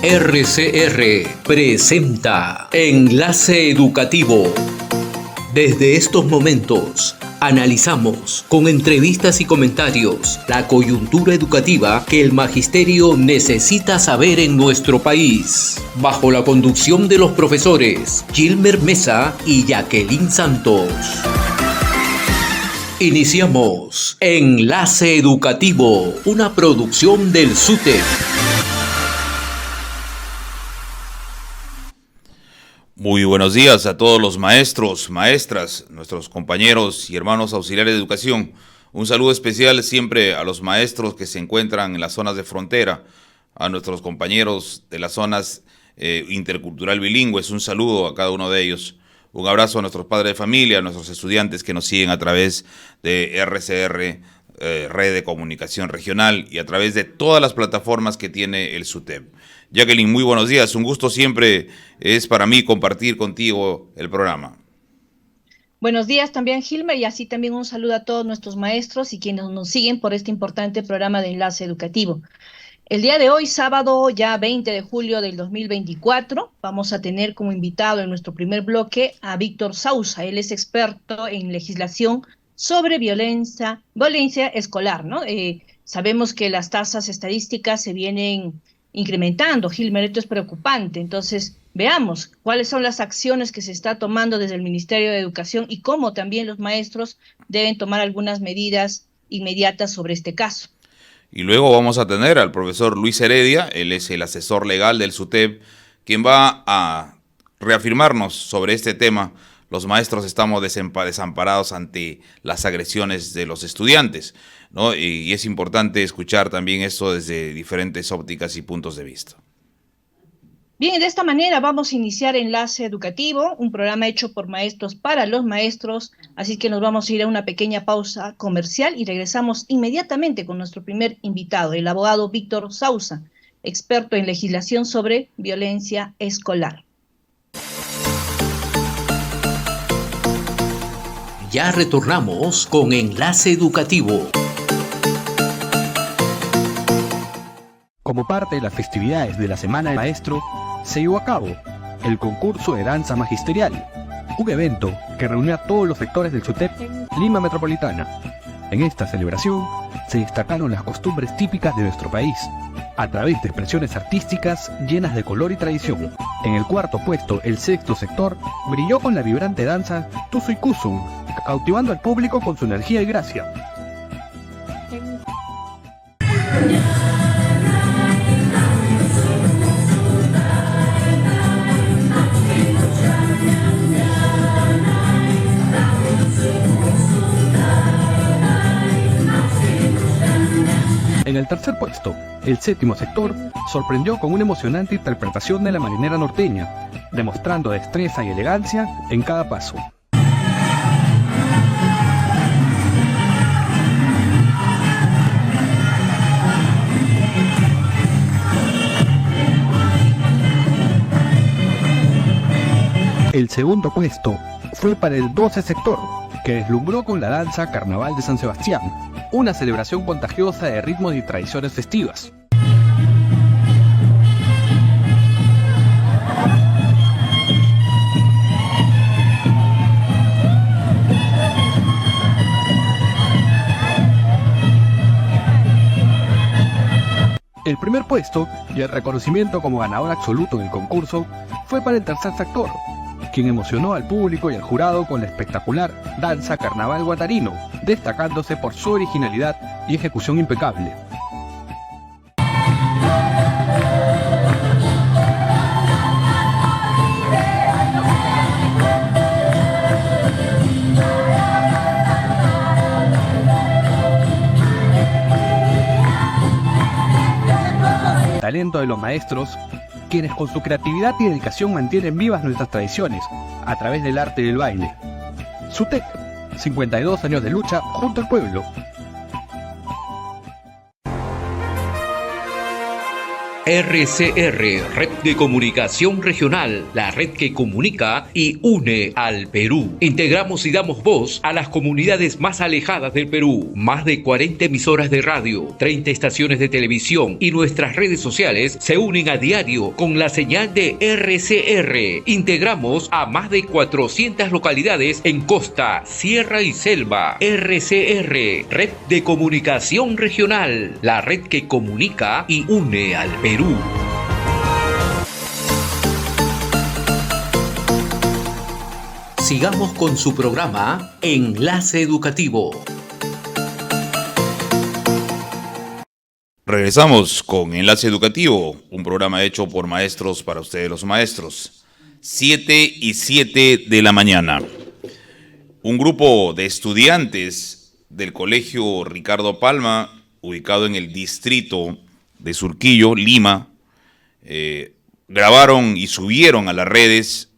RCR presenta Enlace Educativo. Desde estos momentos analizamos con entrevistas y comentarios la coyuntura educativa que el magisterio necesita saber en nuestro país, bajo la conducción de los profesores Gilmer Mesa y Jacqueline Santos. Iniciamos Enlace Educativo, una producción del SUTEP. Muy buenos días a todos los maestros, maestras, nuestros compañeros y hermanos auxiliares de educación. Un saludo especial siempre a los maestros que se encuentran en las zonas de frontera, a nuestros compañeros de las zonas intercultural bilingües. Un saludo a cada uno de ellos. Un abrazo a nuestros padres de familia, a nuestros estudiantes que nos siguen a través de RCR, Red de Comunicación Regional, y a través de todas las plataformas que tiene el SUTEP. Jacqueline, muy buenos días. Un gusto siempre es para mí compartir contigo el programa. Buenos días también, Gilmer, y así también un saludo a todos nuestros maestros y quienes nos siguen por este importante programa de Enlace Educativo. El día de hoy, sábado, ya 20 de julio del 2024, vamos a tener como invitado en nuestro primer bloque a Víctor Sousa. Él es experto en legislación sobre violencia escolar, ¿no? Sabemos que las tasas estadísticas se vienen incrementando, Gilmer, esto es preocupante. Entonces, veamos cuáles son las acciones que se está tomando desde el Ministerio de Educación y cómo también los maestros deben tomar algunas medidas inmediatas sobre este caso. Y luego vamos a tener al profesor Luis Heredia, él es el asesor legal del SUTEP, quien va a reafirmarnos sobre este tema. Los maestros estamos desamparados ante las agresiones de los estudiantes, ¿no? Y es importante escuchar también esto desde diferentes ópticas y puntos de vista. Bien, de esta manera vamos a iniciar Enlace Educativo, un programa hecho por maestros para los maestros, así que nos vamos a ir a una pequeña pausa comercial y regresamos inmediatamente con nuestro primer invitado, el abogado Víctor Sousa, experto en legislación sobre violencia escolar. Ya retornamos con Enlace Educativo. Como parte de las festividades de la Semana del Maestro, se llevó a cabo el concurso de danza magisterial, un evento que reunió a todos los sectores del SUTEP Lima Metropolitana. En esta celebración se destacaron las costumbres típicas de nuestro país, a través de expresiones artísticas llenas de color y tradición. En el cuarto puesto, el sexto sector brilló con la vibrante danza Tusu y Kusum, cautivando al público con su energía y gracia. En el tercer puesto, el séptimo sector sorprendió con una emocionante interpretación de la marinera norteña, demostrando destreza y elegancia en cada paso. El segundo puesto fue para el 12 sector, que deslumbró con la danza Carnaval de San Sebastián, una celebración contagiosa de ritmos y tradiciones festivas. El primer puesto y el reconocimiento como ganador absoluto en el concurso fue para el tercer sector, quien emocionó al público y al jurado con la espectacular danza Carnaval Guatarino, destacándose por su originalidad y ejecución impecable. El talento de los maestros, quienes con su creatividad y dedicación mantienen vivas nuestras tradiciones a través del arte y del baile. SUTEP, 52 años de lucha junto al pueblo. RCR, Red de Comunicación Regional, la red que comunica y une al Perú. Integramos y damos voz a las comunidades más alejadas del Perú. Más de 40 emisoras de radio, 30 estaciones de televisión y nuestras redes sociales se unen a diario con la señal de RCR. Integramos a más de 400 localidades en costa, sierra y selva. RCR, Red de Comunicación Regional, la red que comunica y une al Perú. Sigamos con su programa Enlace Educativo. Regresamos con Enlace Educativo, un programa hecho por maestros para ustedes los maestros. 7:07 de la mañana. Un grupo de estudiantes del Colegio Ricardo Palma, ubicado en el distrito de Surquillo, Lima, grabaron y subieron a las redes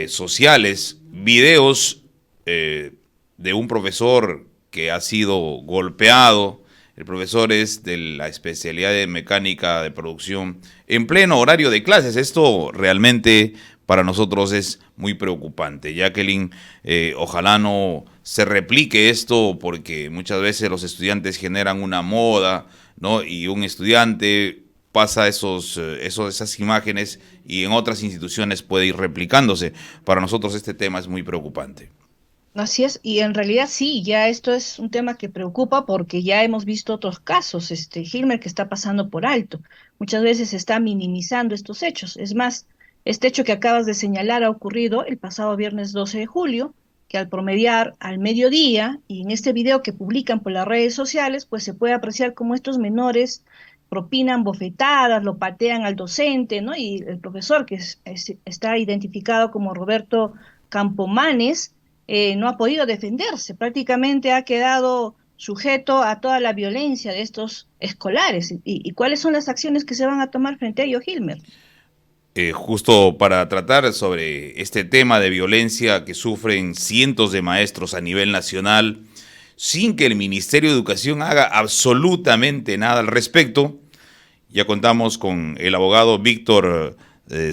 sociales videos de un profesor que ha sido golpeado. El profesor es de la especialidad de mecánica de producción en pleno horario de clases. Esto realmente para nosotros es muy preocupante. Jacqueline, ojalá no se replique esto, porque muchas veces los estudiantes generan una moda, ¿no? Y un estudiante pasa esas imágenes y en otras instituciones puede ir replicándose. Para nosotros este tema es muy preocupante. Así es, y en realidad sí, ya esto es un tema que preocupa porque ya hemos visto otros casos, Gilmer, que está pasando por alto. Muchas veces se está minimizando estos hechos. Es más, este hecho que acabas de señalar ha ocurrido el pasado viernes 12 de julio, que al promediar al mediodía, y en este video que publican por las redes sociales, pues se puede apreciar cómo estos menores propinan bofetadas, lo patean al docente, ¿no? Y el profesor, que está identificado como Roberto Campomanes, no ha podido defenderse, prácticamente ha quedado sujeto a toda la violencia de estos escolares. ¿Y cuáles son las acciones que se van a tomar frente a ello, Gilmer? Justo para tratar sobre este tema de violencia que sufren cientos de maestros a nivel nacional, sin que el Ministerio de Educación haga absolutamente nada al respecto, ya contamos con el abogado Víctor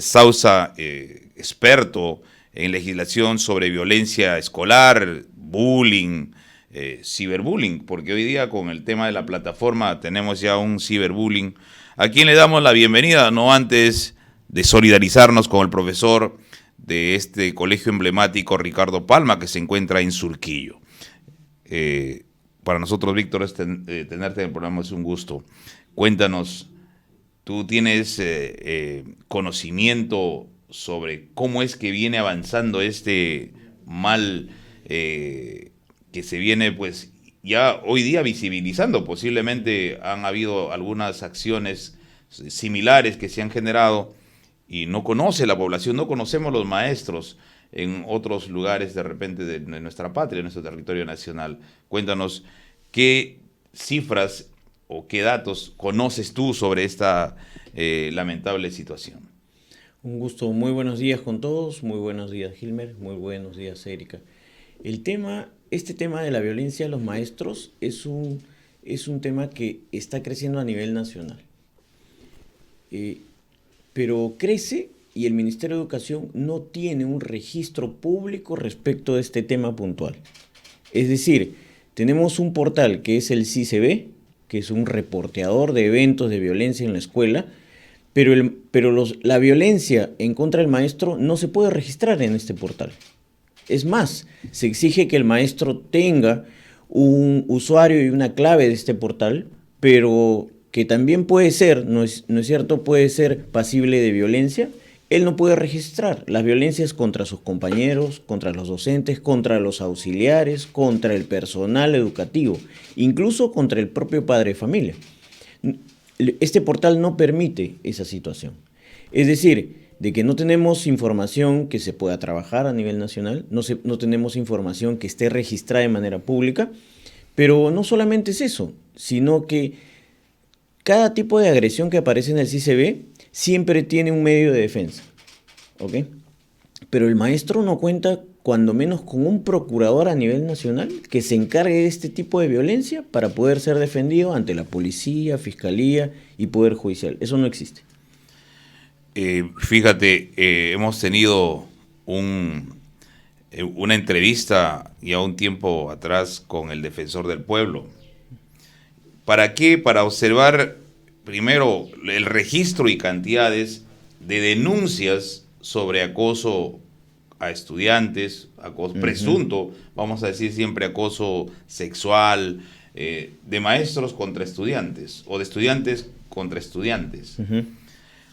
Sousa, experto en legislación sobre violencia escolar, bullying, ciberbullying, porque hoy día con el tema de la plataforma tenemos ya un ciberbullying, a quien le damos la bienvenida, no antes de solidarizarnos con el profesor de este colegio emblemático Ricardo Palma, que se encuentra en Surquillo. Para nosotros, Víctor, tenerte en el programa es un gusto. Cuéntanos, ¿tú tienes conocimiento sobre cómo es que viene avanzando este mal que se viene pues ya hoy día visibilizando? Posiblemente han habido algunas acciones similares que se han generado y no conoce la población, no conocemos los maestros en otros lugares de repente de nuestra patria, de nuestro territorio nacional. Cuéntanos qué cifras o qué datos conoces tú sobre esta lamentable situación. Un gusto, muy buenos días con todos, muy buenos días Gilmer, muy buenos días Erika. Este tema de la violencia a los maestros es un tema que está creciendo a nivel nacional. Pero crece y el Ministerio de Educación no tiene un registro público respecto de este tema puntual. Es decir, tenemos un portal que es el CICB, que es un reporteador de eventos de violencia en la escuela, pero la violencia en contra del maestro no se puede registrar en este portal. Es más, se exige que el maestro tenga un usuario y una clave de este portal, pero que también puede ser, ¿no es cierto?, puede ser pasible de violencia. Él no puede registrar las violencias contra sus compañeros, contra los docentes, contra los auxiliares, contra el personal educativo, incluso contra el propio padre de familia. Este portal no permite esa situación. Es decir, de que no tenemos información que se pueda trabajar a nivel nacional, no tenemos información que esté registrada de manera pública, pero no solamente es eso, sino que cada tipo de agresión que aparece en el CICB siempre tiene un medio de defensa, ¿ok? Pero el maestro no cuenta cuando menos con un procurador a nivel nacional que se encargue de este tipo de violencia para poder ser defendido ante la policía, fiscalía y poder judicial. Eso no existe. Fíjate, hemos tenido una entrevista ya un tiempo atrás con el defensor del pueblo. ¿Para qué? Para observar primero el registro y cantidades de denuncias sobre acoso a estudiantes, acoso presunto, vamos a decir siempre acoso sexual, de maestros contra estudiantes o de estudiantes contra estudiantes.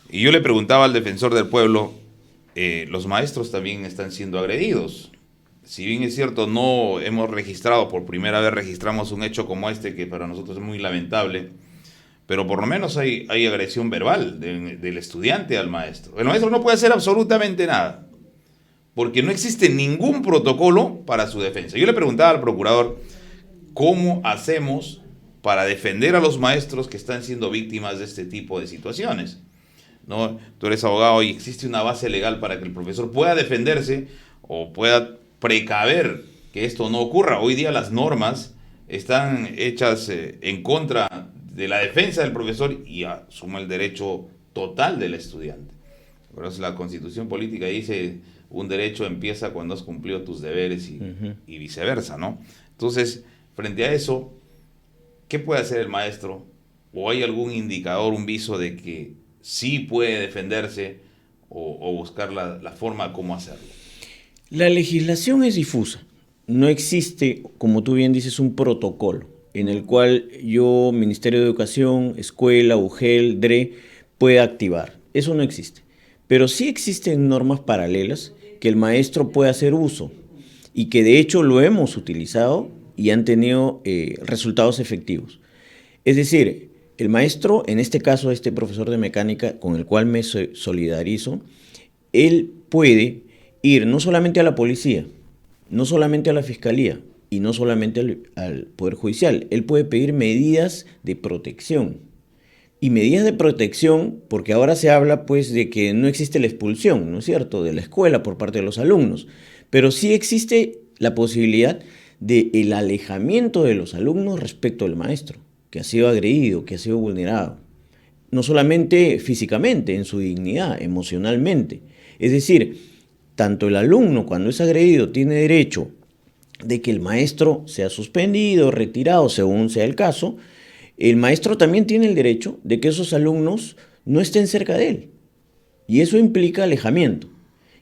Y yo le preguntaba al defensor del pueblo, los maestros también están siendo agredidos. Si bien es cierto, no hemos registrado, por primera vez registramos un hecho como este, que para nosotros es muy lamentable, pero por lo menos hay agresión verbal del estudiante al maestro. El maestro no puede hacer absolutamente nada, porque no existe ningún protocolo para su defensa. Yo le preguntaba al procurador, ¿cómo hacemos para defender a los maestros que están siendo víctimas de este tipo de situaciones? ¿No? Tú eres abogado y existe una base legal para que el profesor pueda defenderse o pueda precaver que esto no ocurra. Hoy día las normas están hechas en contra de la defensa del profesor y asume el derecho total del estudiante. Por eso la Constitución política dice, un derecho empieza cuando has cumplido tus deberes y viceversa, ¿no? Entonces, frente a eso, ¿qué puede hacer el maestro? ¿O hay algún indicador, un viso de que sí puede defenderse o buscar la forma cómo hacerlo? La legislación es difusa. No existe, como tú bien dices, un protocolo en el cual yo, Ministerio de Educación, escuela, UGEL, DRE, pueda activar. Eso no existe. Pero sí existen normas paralelas que el maestro puede hacer uso y que de hecho lo hemos utilizado y han tenido resultados efectivos. Es decir, el maestro, en este caso este profesor de mecánica con el cual me solidarizo, él puede ir no solamente a la policía, no solamente a la fiscalía y no solamente al Poder Judicial, él puede pedir medidas de protección. Y medidas de protección, porque ahora se habla pues de que no existe la expulsión, ¿no es cierto?, de la escuela por parte de los alumnos, pero sí existe la posibilidad del alejamiento de los alumnos respecto al maestro, que ha sido agredido, que ha sido vulnerado, no solamente físicamente, en su dignidad, emocionalmente. Es decir, tanto el alumno cuando es agredido tiene derecho de que el maestro sea suspendido, retirado, según sea el caso. El maestro también tiene el derecho de que esos alumnos no estén cerca de él. Y eso implica alejamiento.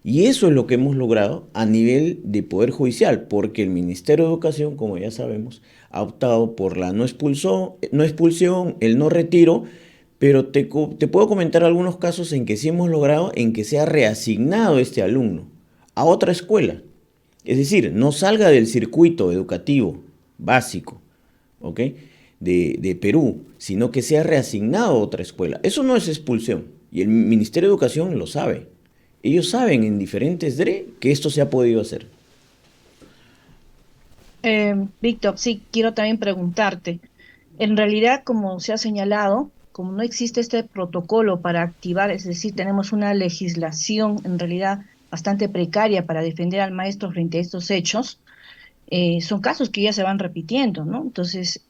Y eso es lo que hemos logrado a nivel de Poder Judicial, porque el Ministerio de Educación, como ya sabemos, ha optado por la no expulsión, el no retiro, pero te puedo comentar algunos casos en que sí hemos logrado en que sea reasignado este alumno a otra escuela. Es decir, no salga del circuito educativo básico, ¿ok?, de Perú, sino que sea reasignado a otra escuela. Eso no es expulsión, y el Ministerio de Educación lo sabe. Ellos saben en diferentes DRE que esto se ha podido hacer. Víctor, sí, quiero también preguntarte. En realidad, como se ha señalado, como no existe este protocolo para activar, es decir, tenemos una legislación en realidad bastante precaria para defender al maestro frente a estos hechos, son casos que ya se van repitiendo, ¿no? Entonces,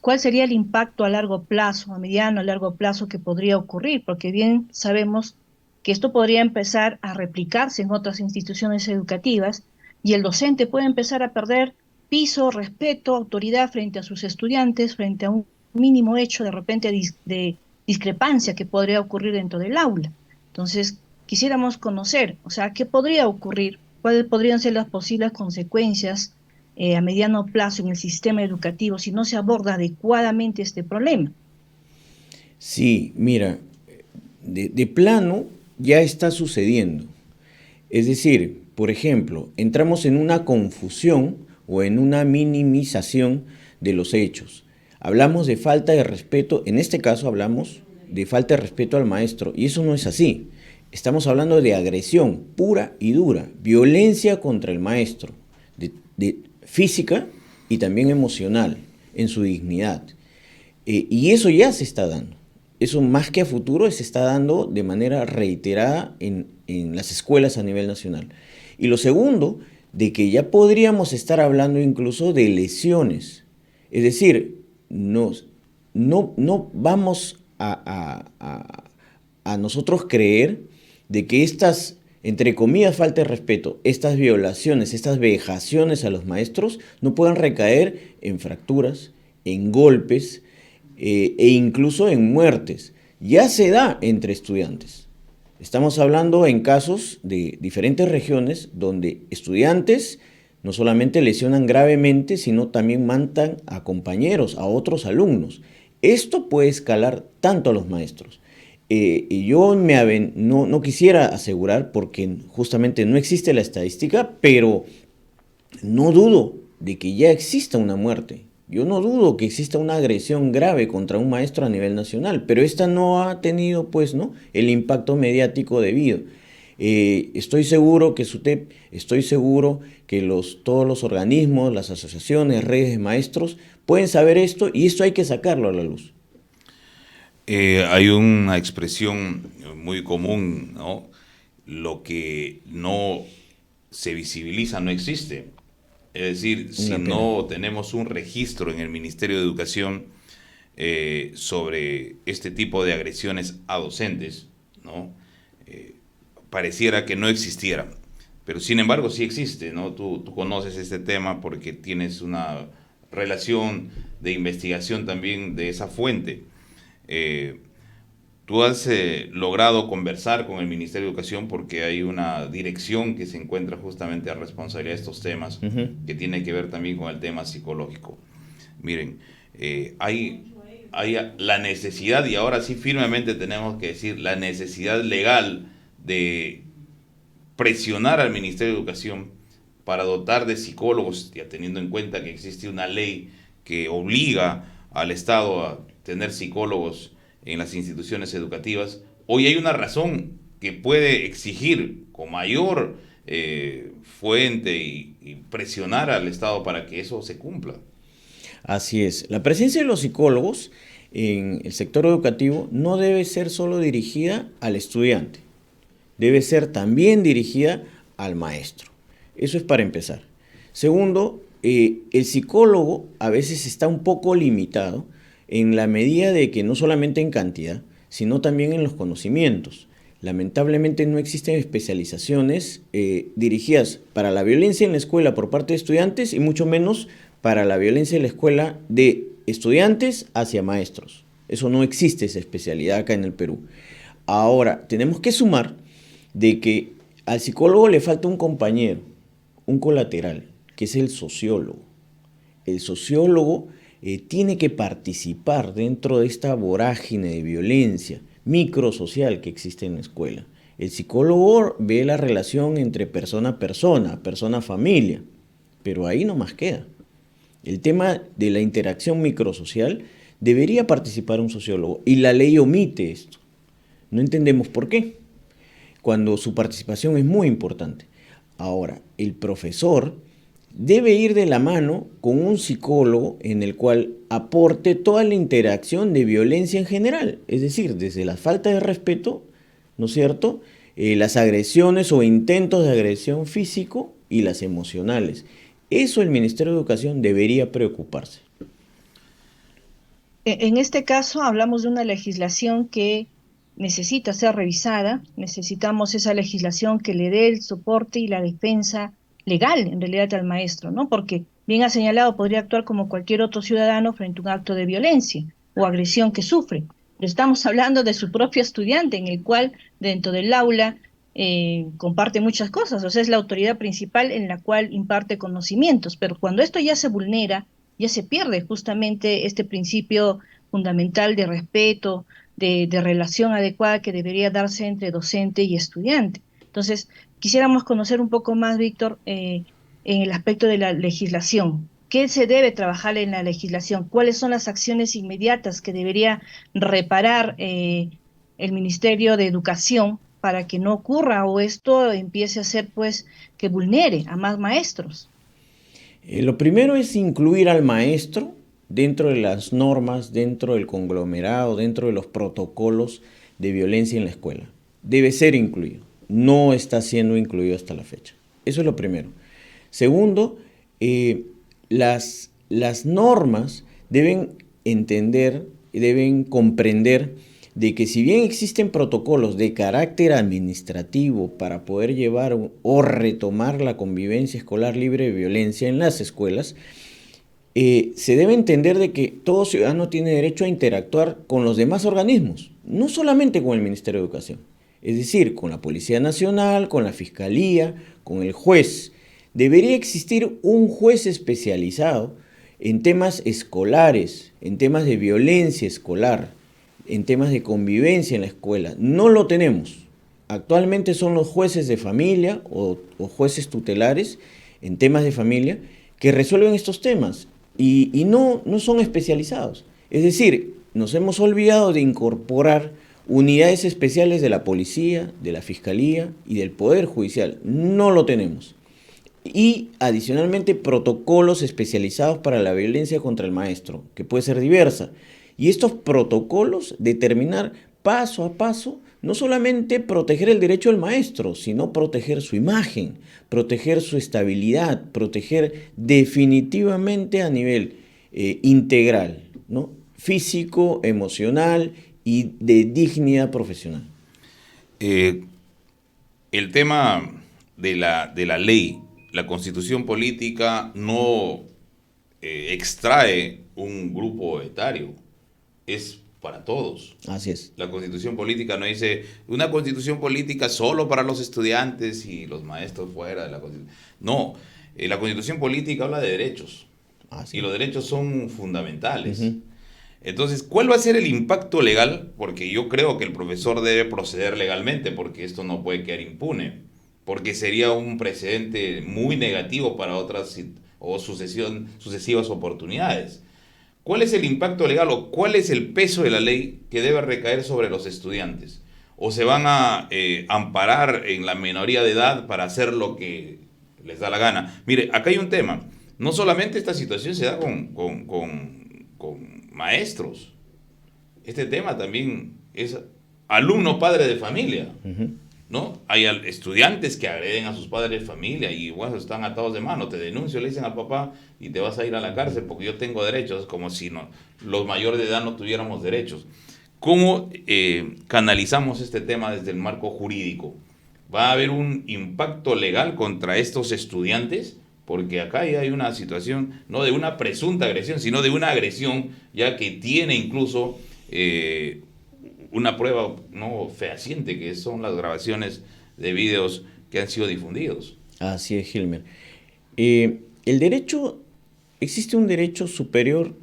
¿cuál sería el impacto a largo plazo, a mediano, a largo plazo que podría ocurrir? Porque bien sabemos que esto podría empezar a replicarse en otras instituciones educativas y el docente puede empezar a perder piso, respeto, autoridad frente a sus estudiantes, frente a un mínimo hecho de repente de discrepancia que podría ocurrir dentro del aula. Entonces, quisiéramos conocer, o sea, ¿qué podría ocurrir? ¿Cuáles podrían ser las posibles consecuencias a mediano plazo en el sistema educativo si no se aborda adecuadamente este problema? Sí, mira, de plano ya está sucediendo. Es decir, por ejemplo, entramos en una confusión o en una minimización de los hechos. Hablamos de falta de respeto, en este caso hablamos de falta de respeto al maestro, y eso no es así. Estamos hablando de agresión pura y dura, violencia contra el maestro, de física y también emocional, en su dignidad. Y eso ya se está dando. Eso más que a futuro se está dando de manera reiterada en las escuelas a nivel nacional. Y lo segundo, de que ya podríamos estar hablando incluso de lesiones. Es decir, no vamos a nosotros creer de que estas, entre comillas, falta de respeto, estas violaciones, estas vejaciones a los maestros no puedan recaer en fracturas, en golpes e incluso en muertes. Ya se da entre estudiantes. Estamos hablando en casos de diferentes regiones donde estudiantes no solamente lesionan gravemente, sino también matan a compañeros, a otros alumnos. Esto puede escalar tanto a los maestros. Y yo no quisiera asegurar, porque justamente no existe la estadística, pero no dudo de que ya exista una muerte. Yo no dudo que exista una agresión grave contra un maestro a nivel nacional, pero esta no ha tenido, pues, ¿no?, el impacto mediático debido. Estoy seguro que SUTEP, estoy seguro que todos los organismos, las asociaciones, redes de maestros pueden saber esto, y esto hay que sacarlo a la luz. Hay una expresión muy común, ¿no? Lo que no se visibiliza no existe. Es decir, si no tenemos un registro en el Ministerio de Educación sobre este tipo de agresiones a docentes, ¿no? Pareciera que no existiera, pero sin embargo sí existe, ¿no? Tú conoces este tema porque tienes una relación de investigación también de esa fuente. Tú has logrado conversar con el Ministerio de Educación porque hay una dirección que se encuentra justamente a responsabilidad de estos temas, que tiene que ver también con el tema psicológico. Miren, hay la necesidad, y ahora sí firmemente tenemos que decir, la necesidad legal de presionar al Ministerio de Educación para dotar de psicólogos, ya teniendo en cuenta que existe una ley que obliga al Estado a tener psicólogos en las instituciones educativas. Hoy hay una razón que puede exigir con mayor fuente y presionar al Estado para que eso se cumpla. Así es. La presencia de los psicólogos en el sector educativo no debe ser solo dirigida al estudiante, debe ser también dirigida al maestro. Eso es para empezar. Segundo, el psicólogo a veces está un poco limitado en la medida de que no solamente en cantidad, sino también en los conocimientos. Lamentablemente no existen especializaciones dirigidas para la violencia en la escuela por parte de estudiantes, y mucho menos para la violencia en la escuela de estudiantes hacia maestros. Eso no existe, esa especialidad acá en el Perú. Ahora, tenemos que sumar de que al psicólogo le falta un compañero, un colateral, que es el sociólogo. El sociólogo tiene que participar dentro de esta vorágine de violencia microsocial que existe en la escuela. El psicólogo ve la relación entre persona a persona, persona-familia, pero ahí no más queda. El tema de la interacción microsocial debería participar un sociólogo, y la ley omite esto. No entendemos por qué, cuando su participación es muy importante. Ahora, el profesor debe ir de la mano con un psicólogo en el cual aporte toda la interacción de violencia en general, es decir, desde la falta de respeto, ¿no es cierto?, las agresiones o intentos de agresión físico y las emocionales. Eso el Ministerio de Educación debería preocuparse. En este caso hablamos de una legislación que necesita ser revisada. Necesitamos esa legislación que le dé el soporte y la defensa legal, en realidad, al maestro, ¿no? Porque, bien ha señalado, podría actuar como cualquier otro ciudadano frente a un acto de violencia o agresión que sufre. Pero estamos hablando de su propio estudiante, en el cual dentro del aula comparte muchas cosas. O sea, es la autoridad principal en la cual imparte conocimientos. Pero cuando esto ya se vulnera, ya se pierde justamente este principio fundamental de respeto, de relación adecuada que debería darse entre docente y estudiante. Entonces, quisiéramos conocer un poco más, Víctor, en el aspecto de la legislación. ¿Qué se debe trabajar en la legislación? ¿Cuáles son las acciones inmediatas que debería reparar el Ministerio de Educación para que no ocurra o esto empiece a ser, pues, que vulnere a más maestros? Lo primero es incluir al maestro dentro de las normas, dentro del conglomerado, dentro de los protocolos de violencia en la escuela. Debe ser incluido. No está siendo incluido hasta la fecha. Eso es lo primero. Segundo, las normas deben entender, deben comprender de que si bien existen protocolos de carácter administrativo para poder llevar o retomar la convivencia escolar libre de violencia en las escuelas, se debe entender de que todo ciudadano tiene derecho a interactuar con los demás organismos, no solamente con el Ministerio de Educación, es decir, con la Policía Nacional, con la Fiscalía, con el juez. Debería existir un juez especializado en temas escolares, en temas de violencia escolar, en temas de convivencia en la escuela. No lo tenemos. Actualmente son los jueces de familia o jueces tutelares en temas de familia que resuelven estos temas y no son especializados. Es decir, nos hemos olvidado de incorporar unidades especiales de la policía, de la fiscalía y del Poder Judicial. No lo tenemos. Y adicionalmente protocolos especializados para la violencia contra el maestro, que puede ser diversa. Y estos protocolos determinar paso a paso, no solamente proteger el derecho del maestro, sino proteger su imagen, proteger su estabilidad, proteger definitivamente a nivel integral, ¿no? Físico, emocional y de dignidad profesional. El tema de la ley, la Constitución política no extrae un grupo etario, es para todos. Así es. La Constitución política no dice una Constitución política solo para los estudiantes y los maestros fuera de la Constitución. No, la Constitución política habla de derechos. Y los derechos son fundamentales. Entonces, ¿cuál va a ser el impacto legal? Porque yo creo que el profesor debe proceder legalmente, porque esto no puede quedar impune, porque sería un precedente muy negativo para otras o sucesivas oportunidades. ¿Cuál es el impacto legal o cuál es el peso de la ley que debe recaer sobre los estudiantes? ¿O se van a amparar en la minoría de edad para hacer lo que les da la gana? Mire, acá hay un tema. No solamente esta situación se da con maestros. Este tema también es alumno padre de familia. ¿No? Hay estudiantes que agreden a sus padres de familia y bueno, están atados de mano. Te denuncio, le dicen al papá y te vas a ir a la cárcel porque yo tengo derechos, como si los mayores de edad no tuviéramos derechos. ¿Cómo canalizamos este tema desde el marco jurídico? ¿Va a haber un impacto legal contra estos estudiantes? Porque acá ya hay una situación no de una presunta agresión, sino de una agresión ya que tiene incluso una prueba no fehaciente, que son las grabaciones de videos que han sido difundidos. Así es, Gilmer. Existe un derecho superior,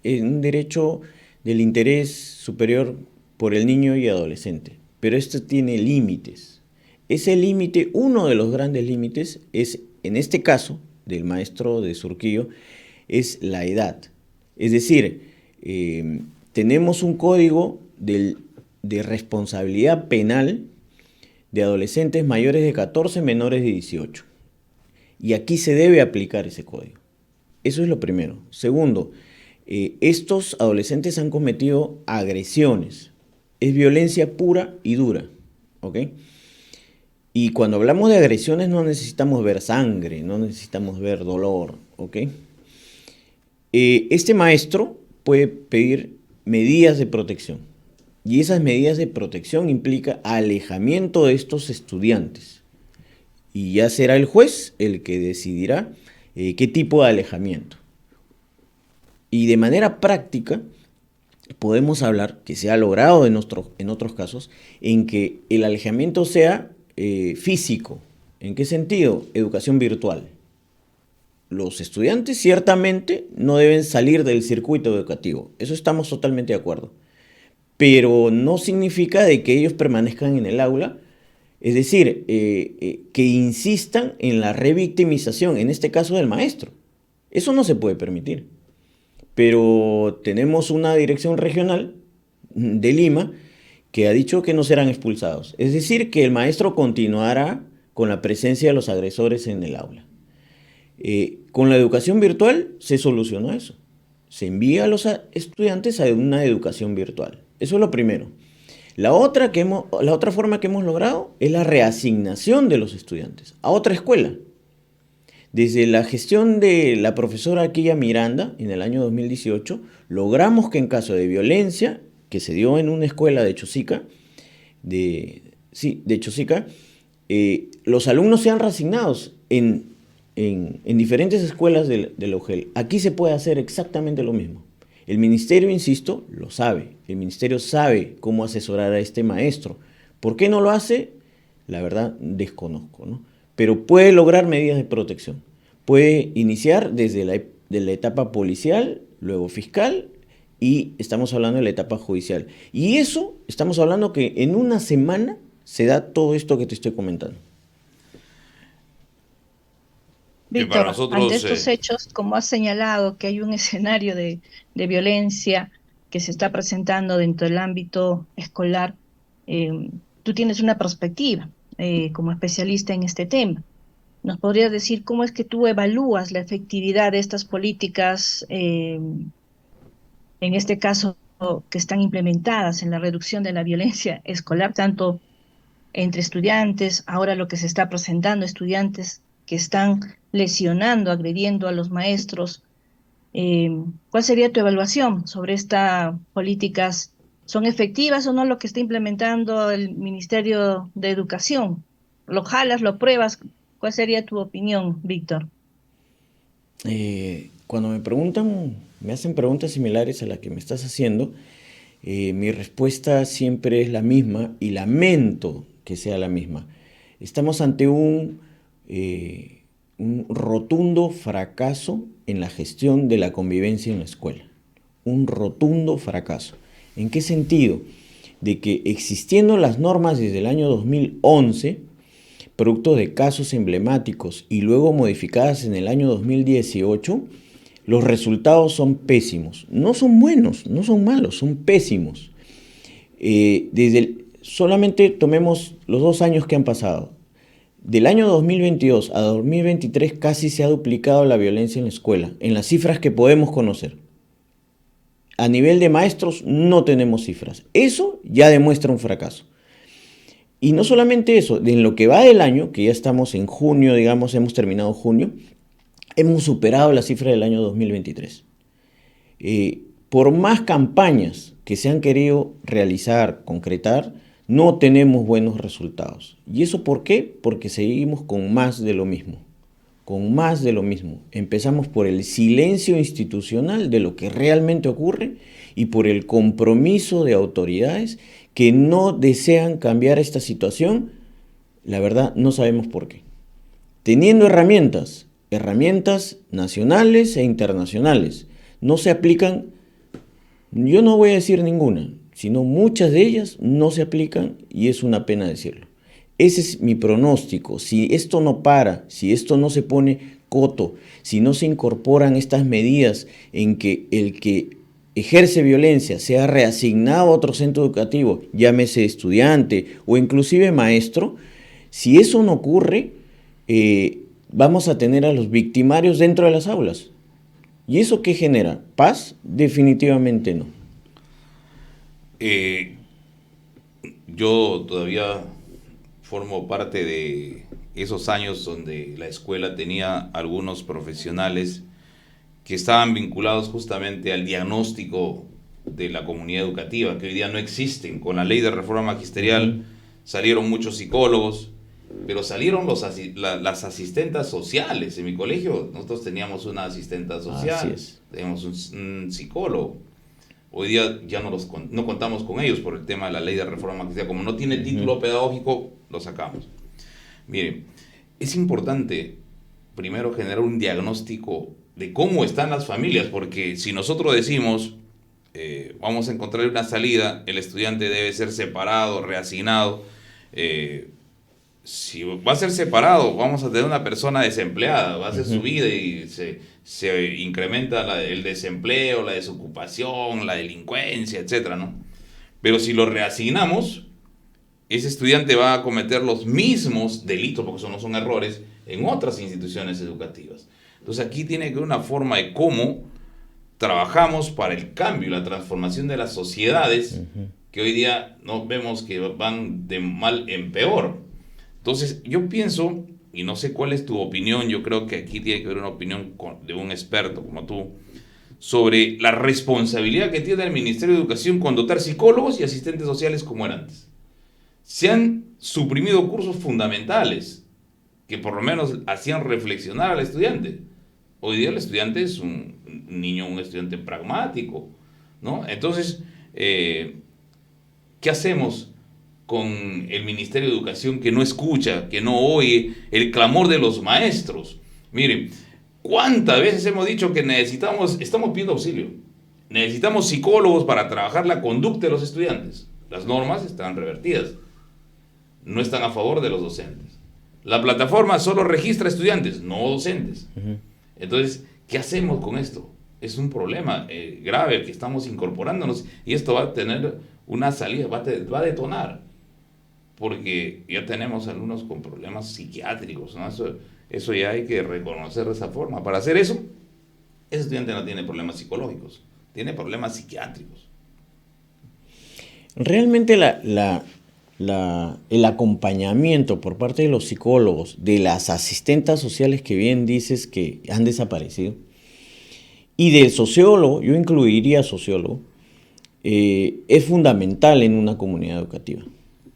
un derecho del interés superior por el niño y adolescente, pero esto tiene límites. Ese límite, uno de los grandes límites, es, en este caso, del maestro de Surquillo, es la edad. Es decir, tenemos un código de responsabilidad penal de adolescentes mayores de 14, menores de 18. Y aquí se debe aplicar ese código. Eso es lo primero. Segundo, estos adolescentes han cometido agresiones. Es violencia pura y dura, ¿ok? Y cuando hablamos de agresiones no necesitamos ver sangre, no necesitamos ver dolor, ¿ok? Este maestro puede pedir medidas de protección. Y esas medidas de protección implica alejamiento de estos estudiantes. Y ya será el juez el que decidirá qué tipo de alejamiento. Y de manera práctica podemos hablar, que se ha logrado en otros casos, en que el alejamiento sea físico. ¿En qué sentido? Educación virtual. Los estudiantes ciertamente no deben salir del circuito educativo. Eso estamos totalmente de acuerdo. Pero no significa de que ellos permanezcan en el aula, es decir, que insistan en la revictimización, en este caso del maestro. Eso no se puede permitir. Pero tenemos una dirección regional de Lima que ha dicho que no serán expulsados. Es decir, que el maestro continuará con la presencia de los agresores en el aula. Con la educación virtual se solucionó eso. Se envía a los estudiantes a una educación virtual. Eso es lo primero. La otra forma que hemos logrado es la reasignación de los estudiantes a otra escuela. Desde la gestión de la profesora Aquilla Miranda en el año 2018, logramos que en caso de violencia, que se dio en una escuela de Chosica, de Chosica, los alumnos sean reasignados en diferentes escuelas de la UGEL. Aquí se puede hacer exactamente lo mismo. El ministerio, insisto, lo sabe. El ministerio sabe cómo asesorar a este maestro. ¿Por qué no lo hace? La verdad, desconozco, ¿no? Pero puede lograr medidas de protección. Puede iniciar desde la etapa policial, luego fiscal, y estamos hablando de la etapa judicial. Y eso, estamos hablando que en una semana se da todo esto que te estoy comentando. Víctor, nosotros, ante estos hechos, como has señalado que hay un escenario de violencia que se está presentando dentro del ámbito escolar, tú tienes una perspectiva como especialista en este tema. ¿Nos podrías decir cómo es que tú evalúas la efectividad de estas políticas, en este caso, que están implementadas en la reducción de la violencia escolar, tanto entre estudiantes, ahora lo que se está presentando, estudiantes que están lesionando, agrediendo a los maestros? ¿Cuál sería tu evaluación sobre estas políticas? ¿Son efectivas o no lo que está implementando el Ministerio de Educación? ¿Lo jalas, lo pruebas? ¿Cuál sería tu opinión, Víctor? Cuando me hacen preguntas similares a las que me estás haciendo, mi respuesta siempre es la misma y lamento que sea la misma. Estamos ante un rotundo fracaso en la gestión de la convivencia en la escuela. Un rotundo fracaso. ¿En qué sentido? De que existiendo las normas desde el año 2011, producto de casos emblemáticos y luego modificadas en el año 2018, los resultados son pésimos. No son buenos, no son malos, son pésimos. Solamente tomemos los 2 años que han pasado. Del año 2022 a 2023 casi se ha duplicado la violencia en la escuela, en las cifras que podemos conocer. A nivel de maestros no tenemos cifras. Eso ya demuestra un fracaso. Y no solamente eso, en lo que va del año, que ya estamos en junio, digamos, hemos terminado junio, hemos superado la cifra del año 2023. Por más campañas que se han querido realizar, concretar, no tenemos buenos resultados. ¿Y eso por qué? Porque seguimos con más de lo mismo. Con más de lo mismo. Empezamos por el silencio institucional de lo que realmente ocurre y por el compromiso de autoridades que no desean cambiar esta situación. La verdad, no sabemos por qué. Teniendo herramientas nacionales e internacionales, no se aplican, yo no voy a decir ninguna, sino muchas de ellas no se aplican y es una pena decirlo. Ese es mi pronóstico. Si esto no para, si esto no se pone coto, si no se incorporan estas medidas en que el que ejerce violencia sea reasignado a otro centro educativo, llámese estudiante o inclusive maestro, si eso no ocurre, vamos a tener a los victimarios dentro de las aulas. ¿Y eso qué genera? ¿Paz? Definitivamente no. Yo todavía formo parte de esos años donde la escuela tenía algunos profesionales que estaban vinculados justamente al diagnóstico de la comunidad educativa, que hoy día no existen. Con la ley de reforma magisterial salieron muchos psicólogos, pero salieron las asistentas sociales. En mi colegio nosotros teníamos una asistenta social, teníamos un psicólogo. Hoy día ya no contamos con ellos por el tema de la ley de reforma magisterial. Como no tiene título pedagógico, lo sacamos. Miren, es importante primero generar un diagnóstico de cómo están las familias, porque si nosotros decimos vamos a encontrar una salida, el estudiante debe ser separado, reasignado. Si va a ser separado, vamos a tener una persona desempleada, va a hacer su vida y se incrementa el desempleo, la desocupación, la delincuencia, etcétera, ¿no? Pero si lo reasignamos, ese estudiante va a cometer los mismos delitos, porque eso no son errores, en otras instituciones educativas. Entonces aquí tiene que haber una forma de cómo trabajamos para el cambio y la transformación de las sociedades, que hoy día no vemos que van de mal en peor. Entonces yo pienso y no sé cuál es tu opinión, yo creo que aquí tiene que haber una opinión de un experto como tú, sobre la responsabilidad que tiene el Ministerio de Educación con dotar psicólogos y asistentes sociales como era antes. Se han suprimido cursos fundamentales que por lo menos hacían reflexionar al estudiante. Hoy día el estudiante es un estudiante pragmático, ¿no? Entonces, ¿qué hacemos con el Ministerio de Educación que no escucha, que no oye el clamor de los maestros? Miren, ¿cuántas veces hemos dicho que estamos pidiendo auxilio? Necesitamos psicólogos para trabajar la conducta de los estudiantes. Las normas están revertidas. No están a favor de los docentes. La plataforma solo registra estudiantes, no docentes. Entonces, ¿qué hacemos con esto? Es un problema grave que estamos incorporándonos y esto va a tener una salida, va a detonar. Porque ya tenemos alumnos con problemas psiquiátricos, ¿no? Eso ya hay que reconocer de esa forma. Para hacer eso, ese estudiante no tiene problemas psicológicos, tiene problemas psiquiátricos. Realmente el acompañamiento por parte de los psicólogos, de las asistentas sociales que bien dices que han desaparecido, y del sociólogo, yo incluiría sociólogo, es fundamental en una comunidad educativa.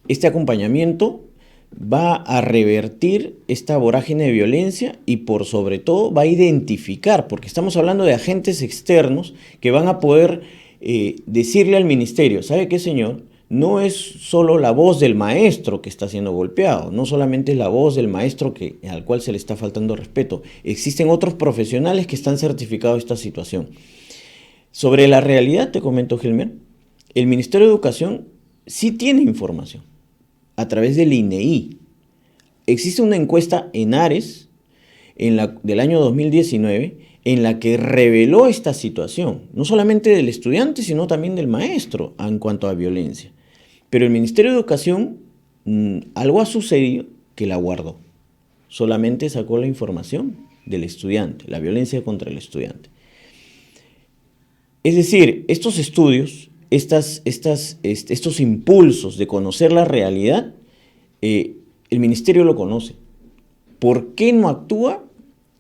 Este acompañamiento va a revertir esta vorágine de violencia y por sobre todo va a identificar, porque estamos hablando de agentes externos que van a poder decirle al ministerio, ¿sabe qué, señor? No es solo la voz del maestro que está siendo golpeado, no solamente es la voz del maestro al cual se le está faltando respeto. Existen otros profesionales que están certificados de esta situación. Sobre la realidad, te comento, Gilmer, el Ministerio de Educación sí tiene información a través del INEI. Existe una encuesta en Ares del año 2019 en la que reveló esta situación, no solamente del estudiante, sino también del maestro en cuanto a violencia. Pero el Ministerio de Educación, algo ha sucedido que la guardó. Solamente sacó la información del estudiante, la violencia contra el estudiante. Es decir, estos estudios, estos impulsos de conocer la realidad, el Ministerio lo conoce. ¿Por qué no actúa?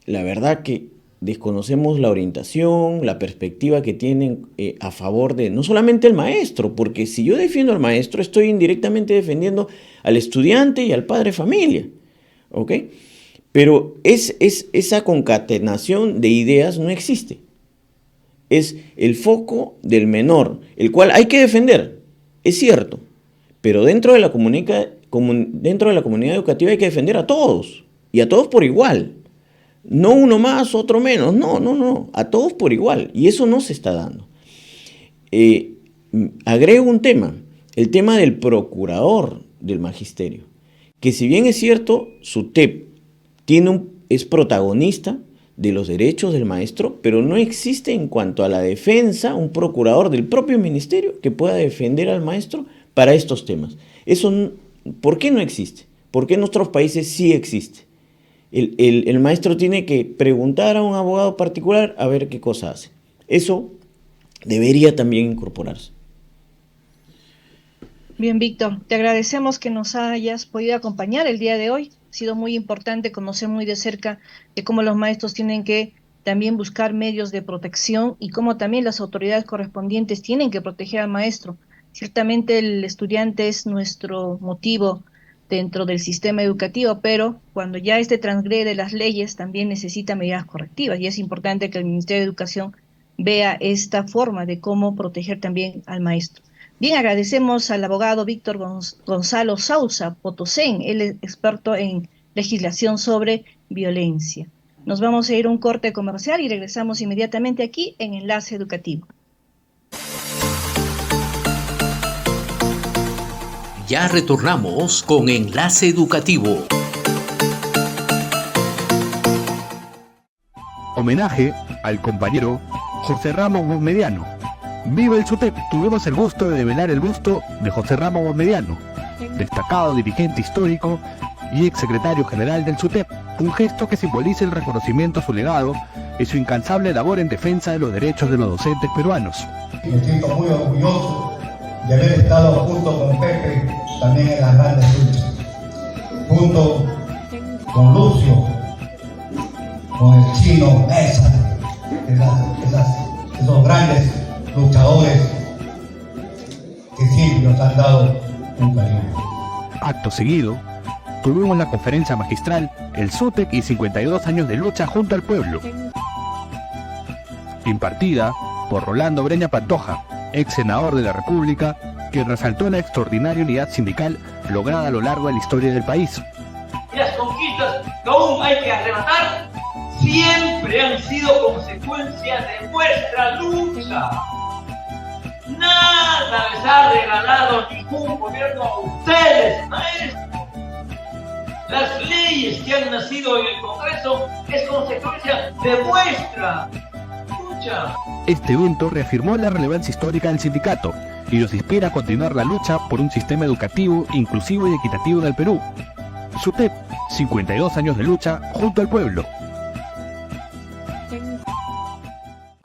La verdad que desconocemos la orientación, la perspectiva que tienen a favor de no solamente el maestro, porque si yo defiendo al maestro, estoy indirectamente defendiendo al estudiante y al padre de familia, ¿ok? Pero esa concatenación de ideas no existe. Es el foco del menor, el cual hay que defender, es cierto, pero dentro de la comunidad educativa hay que defender a todos, y a todos por igual. No uno más, otro menos, no, a todos por igual, y eso no se está dando. Agrego un tema, el tema del procurador del magisterio, que si bien es cierto, SUTEP es protagonista de los derechos del maestro, pero no existe en cuanto a la defensa un procurador del propio ministerio que pueda defender al maestro para estos temas. ¿Por qué no existe? ¿Por qué en otros países sí existe? El maestro tiene que preguntar a un abogado particular a ver qué cosa hace. Eso debería también incorporarse. Bien, Víctor, te agradecemos que nos hayas podido acompañar el día de hoy. Ha sido muy importante conocer muy de cerca de cómo los maestros tienen que también buscar medios de protección y cómo también las autoridades correspondientes tienen que proteger al maestro. Ciertamente el estudiante es nuestro motivo dentro del sistema educativo, pero cuando ya transgrede las leyes también necesita medidas correctivas y es importante que el Ministerio de Educación vea esta forma de cómo proteger también al maestro. Bien, agradecemos al abogado Víctor Gonzalo Sousa Potosén, él es experto en legislación sobre violencia. Nos vamos a ir a un corte comercial y regresamos inmediatamente aquí en Enlace Educativo. Ya retornamos con Enlace Educativo. Homenaje al compañero José Ramos Bosmediano. ¡Viva el SUTEP! Tuvimos el gusto de develar el busto de José Ramos Bosmediano, destacado dirigente histórico y exsecretario general del SUTEP, un gesto que simboliza el reconocimiento a su legado y su incansable labor en defensa de los derechos de los docentes peruanos. Me siento muy orgulloso de haber estado junto con Pepe también en las grandes luchas, junto con Luz nos han dado un cariño. Acto seguido, tuvimos la conferencia magistral El SUTEP y 52 años de lucha junto al pueblo, impartida por Rolando Breña Pantoja, ex senador de la República, que resaltó la extraordinaria unidad sindical lograda a lo largo de la historia del país. Las conquistas que aún hay que arrebatar siempre han sido consecuencia de vuestra lucha. Nada les ha regalado ningún gobierno a ustedes, maestros. Las leyes que han nacido en el Congreso es consecuencia de vuestra lucha. Este evento reafirmó la relevancia histórica del sindicato y nos inspira a continuar la lucha por un sistema educativo inclusivo y equitativo en el Perú. SUTEP, 52 años de lucha junto al pueblo.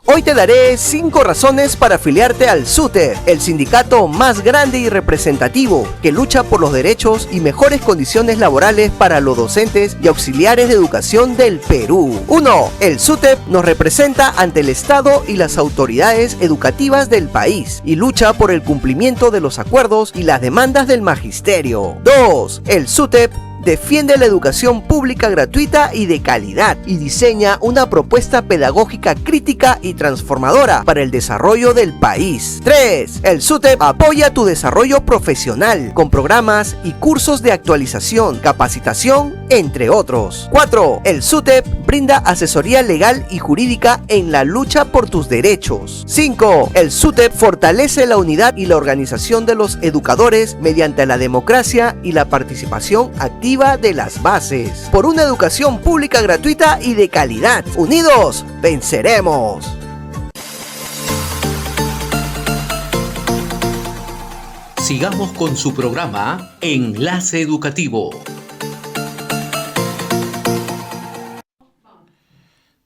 Hoy te daré 5 razones para afiliarte al SUTEP, el sindicato más grande y representativo que lucha por los derechos y mejores condiciones laborales para los docentes y auxiliares de educación del Perú. 1. El SUTEP nos representa ante el Estado y las autoridades educativas del país y lucha por el cumplimiento de los acuerdos y las demandas del magisterio. 2. El SUTEP defiende la educación pública gratuita y de calidad y diseña una propuesta pedagógica crítica y transformadora para el desarrollo del país. 3. El SUTEP apoya tu desarrollo profesional con programas y cursos de actualización, capacitación, entre otros. 4. El SUTEP brinda asesoría legal y jurídica en la lucha por tus derechos. 5. El SUTEP fortalece la unidad y la organización de los educadores mediante la democracia y la participación activa de las bases, por una educación pública gratuita y de calidad. Unidos, venceremos. Sigamos con su programa Enlace Educativo.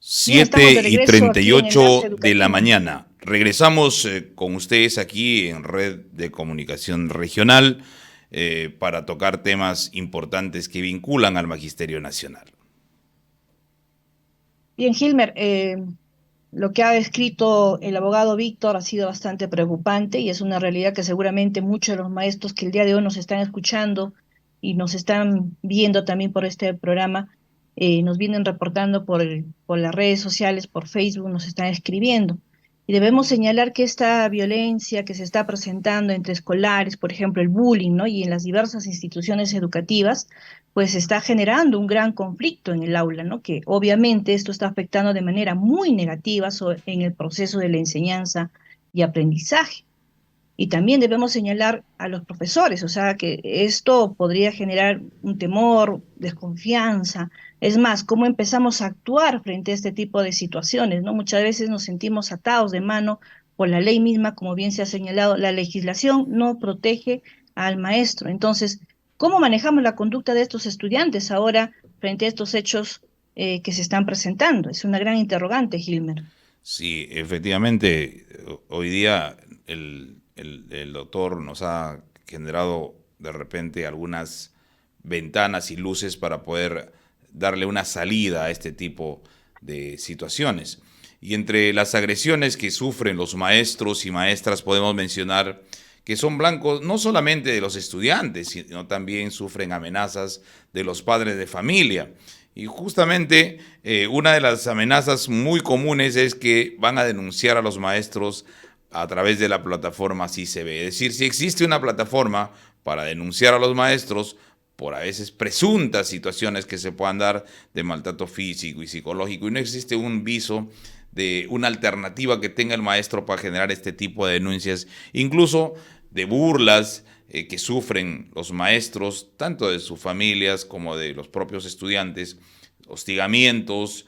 7:38 de la mañana. Regresamos con ustedes aquí en Red de Comunicación Regional para tocar temas importantes que vinculan al Magisterio Nacional. Bien, Hilmer, lo que ha escrito el abogado Víctor ha sido bastante preocupante y es una realidad que seguramente muchos de los maestros que el día de hoy nos están escuchando y nos están viendo también por este programa, nos vienen reportando por las redes sociales, por Facebook, nos están escribiendo. Y debemos señalar que esta violencia que se está presentando entre escolares, por ejemplo el bullying, ¿no? Y en las diversas instituciones educativas, pues está generando un gran conflicto en el aula, ¿no? Que obviamente esto está afectando de manera muy negativa en el proceso de la enseñanza y aprendizaje. Y también debemos señalar a los profesores, o sea, que esto podría generar un temor, desconfianza. Es más, cómo empezamos a actuar frente a este tipo de situaciones, ¿no? Muchas veces nos sentimos atados de mano por la ley misma, como bien se ha señalado, la legislación no protege al maestro. Entonces, ¿cómo manejamos la conducta de estos estudiantes ahora frente a estos hechos que se están presentando? Es una gran interrogante, Hilmer. Sí, efectivamente, hoy día el doctor nos ha generado de repente algunas ventanas y luces para poder darle una salida a este tipo de situaciones. Y entre las agresiones que sufren los maestros y maestras podemos mencionar que son blancos no solamente de los estudiantes, sino también sufren amenazas de los padres de familia. Y justamente una de las amenazas muy comunes es que van a denunciar a los maestros a través de la plataforma CICB. Es decir, si existe una plataforma para denunciar a los maestros por a veces presuntas situaciones que se puedan dar de maltrato físico y psicológico, y no existe un viso de una alternativa que tenga el maestro para generar este tipo de denuncias, incluso de burlas que sufren los maestros, tanto de sus familias como de los propios estudiantes, hostigamientos,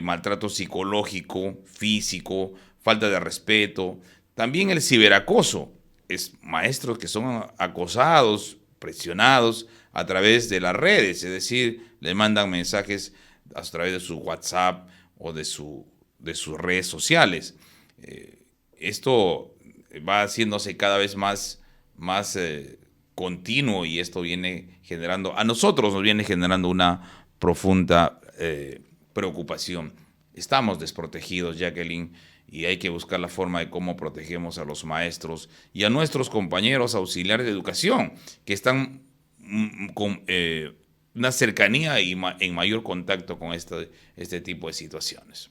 maltrato psicológico, físico, falta de respeto, también el ciberacoso, es maestros que son acosados, presionados a través de las redes, es decir, le mandan mensajes a través de su WhatsApp o de sus redes sociales. Esto va haciéndose cada vez más continuo y esto viene generando, a nosotros nos viene generando una profunda preocupación. Estamos desprotegidos, Jacqueline, y hay que buscar la forma de cómo protegemos a los maestros y a nuestros compañeros auxiliares de educación que están con una cercanía y en mayor contacto con este tipo de situaciones.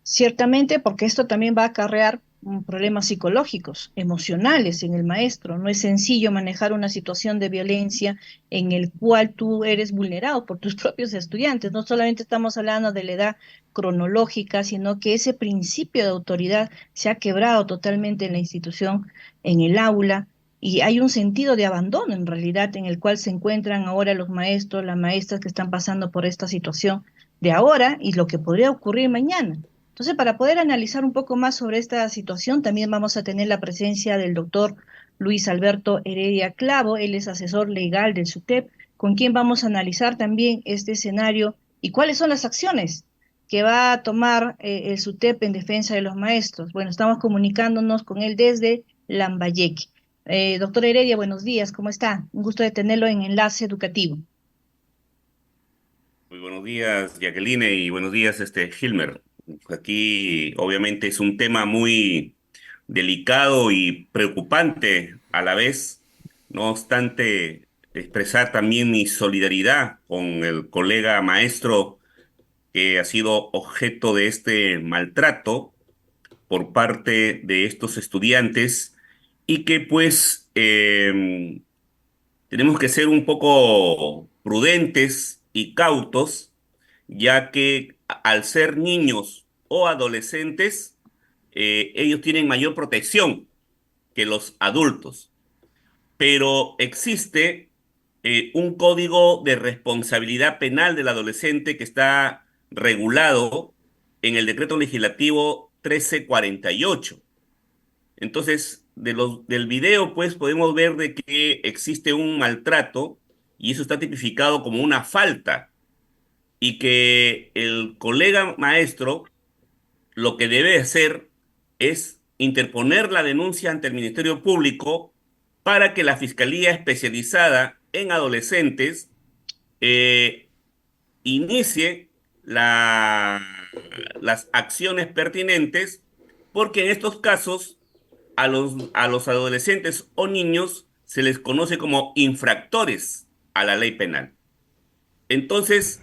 Ciertamente, porque esto también va a acarrear problemas psicológicos, emocionales en el maestro. No es sencillo manejar una situación de violencia en el cual tú eres vulnerado por tus propios estudiantes. No solamente estamos hablando de la edad cronológica, sino que ese principio de autoridad se ha quebrado totalmente en la institución, en el aula, y hay un sentido de abandono en realidad en el cual se encuentran ahora los maestros, las maestras que están pasando por esta situación de ahora y lo que podría ocurrir mañana. Entonces, para poder analizar un poco más sobre esta situación, también vamos a tener la presencia del doctor Luis Alberto Heredia Clavo. Él es asesor legal del SUTEP, con quien vamos a analizar también este escenario y cuáles son las acciones que va a tomar el SUTEP en defensa de los maestros. Bueno, estamos comunicándonos con él desde Lambayeque. Doctor Heredia, buenos días, ¿cómo está? Un gusto de tenerlo en Enlace Educativo. Muy buenos días, Jacqueline, y buenos días, Hilmer. Aquí, obviamente, es un tema muy delicado y preocupante a la vez. No obstante, expresar también mi solidaridad con el colega maestro que ha sido objeto de este maltrato por parte de estos estudiantes y que, pues, tenemos que ser un poco prudentes y cautos, ya que al ser niños o adolescentes, ellos tienen mayor protección que los adultos. Pero existe un código de responsabilidad penal del adolescente que está regulado en el decreto legislativo 1348. Entonces, del video, pues, podemos ver de que existe un maltrato y eso está tipificado como una falta y que el colega maestro lo que debe hacer es interponer la denuncia ante el Ministerio Público para que la Fiscalía Especializada en Adolescentes inicie las acciones pertinentes, porque en estos casos a los adolescentes o niños se les conoce como infractores a la ley penal. Entonces,